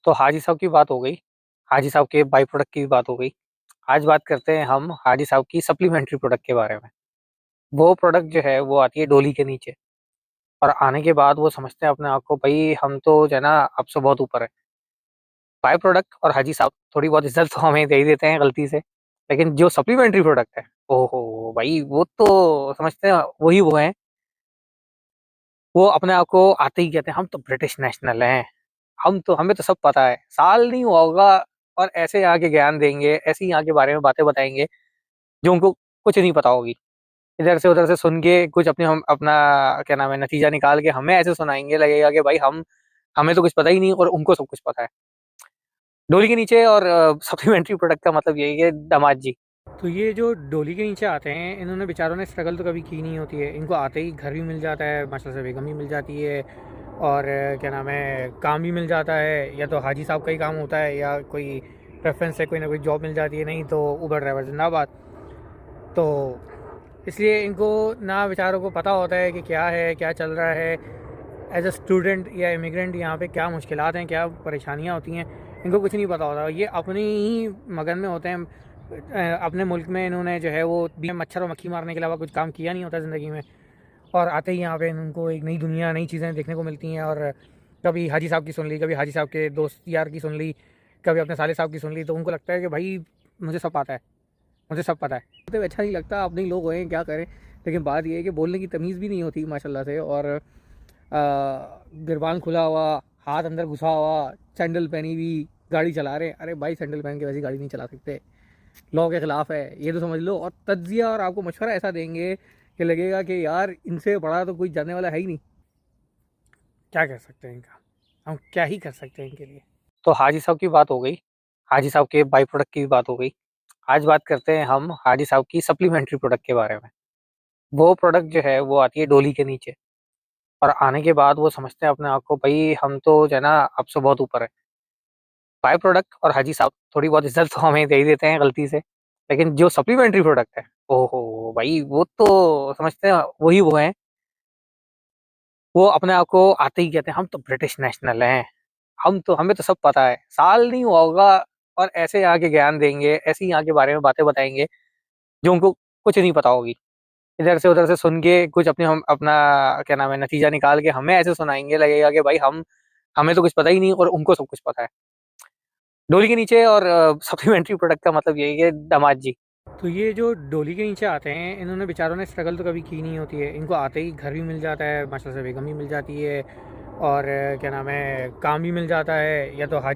तो हाजी साहब की बात हो गई। हाजी साहब के बाई प्रोडक्ट की भी बात हो गई। आज बात करते हैं हम हाजी साहब की सप्लीमेंट्री प्रोडक्ट के बारे में। वो प्रोडक्ट जो है वो आती है डोली के नीचे, और आने के बाद वो समझते हैं अपने आप को, भाई हम तो जो है ना अब से बहुत ऊपर है। बाई प्रोडक्ट और हाजी साहब थोड़ी बहुत इज्जत तो हमें दे ही देते हैं गलती से, लेकिन जो सप्लीमेंट्री प्रोडक्ट है, ओहो भाई वो तो समझते हैं वही वो हैं। वो अपने आप को आते ही कहते हैं हम तो ब्रिटिश नेशनल हैं, हम तो हमें तो सब पता है, साल नहीं हुआ होगा और ऐसे यहाँ के ज्ञान देंगे, ऐसे ही यहाँ के बारे में बातें बताएंगे जो उनको कुछ नहीं पता होगी। इधर से उधर से सुन के कुछ अपने हम अपना क्या नाम है नतीजा निकाल के हमें ऐसे सुनाएंगे, लगेगा कि भाई हम हमें तो कुछ पता ही नहीं और उनको सब कुछ पता है। डोली के नीचे और सप्लीमेंट्री प्रोडक्ट का मतलब यही है दामाद जी। तो ये जो डोली के नीचे आते हैं, इन्होंने बेचारों ने स्ट्रगल तो कभी की नहीं होती है। इनको आते ही घर भी मिल जाता है, माशाल्लाह से बेगम भी मिल जाती है, और क्या नाम है काम भी मिल जाता है। या तो हाजी साहब का ही काम होता है या कोई रेफरेंस से कोई ना कोई जॉब मिल जाती है, नहीं तो उबर ड्राइवर जिंदाबाद। तो इसलिए इनको ना बेचारों को पता होता है कि क्या है, क्या चल रहा है एज अ स्टूडेंट या इमिग्रेंट, यहाँ पे क्या मुश्किलात हैं, क्या परेशानियाँ होती हैं, इनको कुछ नहीं पता होता। ये अपनी ही मगन में होते हैं। अपने मुल्क में इन्होंने जो है वो मच्छर और मक्खी मारने के अलावा कुछ काम किया नहीं होता ज़िंदगी में, और आते ही यहाँ पे उनको एक नई दुनिया, नई चीज़ें देखने को मिलती हैं। और कभी हाजी साहब की सुन ली, कभी हाजी साहब के दोस्त यार की सुन ली, कभी अपने साले साहब की सुन ली, तो उनको लगता है कि भाई मुझे सब पता है, मुझे सब पता है। तो अच्छा नहीं लगता, अपने ही लोग हुए हैं क्या करें। लेकिन बात ये है कि बोलने की तमीज़ भी नहीं होती माशाल्लाह से, और गिरबान खुला हुआ, हाथ अंदर घुसा हुआ, सैंडल पहनी हुई गाड़ी चला रहे हैं। अरे भाई सैंडल पहन के वैसी गाड़ी नहीं चला सकते, लॉ के ख़िलाफ़ है, ये तो समझ लो। और तज्जिया और आपको मशवरा ऐसा देंगे कि लगेगा कि यार इनसे बड़ा तो कोई जानने वाला है ही नहीं। क्या कर सकते हैं इनका, हम क्या ही कर सकते हैं इनके लिए। तो हाजी साहब की बात हो गई। हाजी साहब के बाई प्रोडक्ट की भी बात हो गई। आज बात करते हैं हम हाजी साहब की सप्लीमेंट्री प्रोडक्ट के बारे में। वो प्रोडक्ट जो है वो आती है डोली के नीचे, और आने के बाद वो समझते हैं अपने आप को, भाई हम तो जो है ना अब से बहुत ऊपर है। बाय प्रोडक्ट और हाजी साहब थोड़ी बहुत इज्जत तो हमें दे ही देते हैं गलती से, लेकिन जो सप्लीमेंट्री प्रोडक्ट है, ओहो भाई वो तो समझते हैं वही वो हैं। वो अपने आप को आते ही कहते हैं हम तो ब्रिटिश नेशनल हैं, हम तो हमें तो सब पता है, साल नहीं हुआ होगा और ऐसे यहाँ के ज्ञान देंगे, ऐसे ही यहाँ के बारे में बातें बताएंगे जो उनको कुछ नहीं पता होगी। इधर से उधर से सुन के कुछ अपने हम अपना क्या नाम है नतीजा निकाल के हमें ऐसे सुनाएंगे, लगेगा कि भाई हम हमें तो कुछ पता ही नहीं और उनको सब कुछ पता है। डोली के नीचे और सप्लीमेंट्री प्रोडक्ट का मतलब यही है दामाद जी। तो ये जो डोली के नीचे आते हैं, इन्होंने बेचारों ने स्ट्रगल तो कभी की नहीं होती है। इनको आते ही घर भी मिल जाता है, माशाल्लाह से बेगम भी मिल जाती है, और क्या नाम है काम भी मिल जाता है। या तो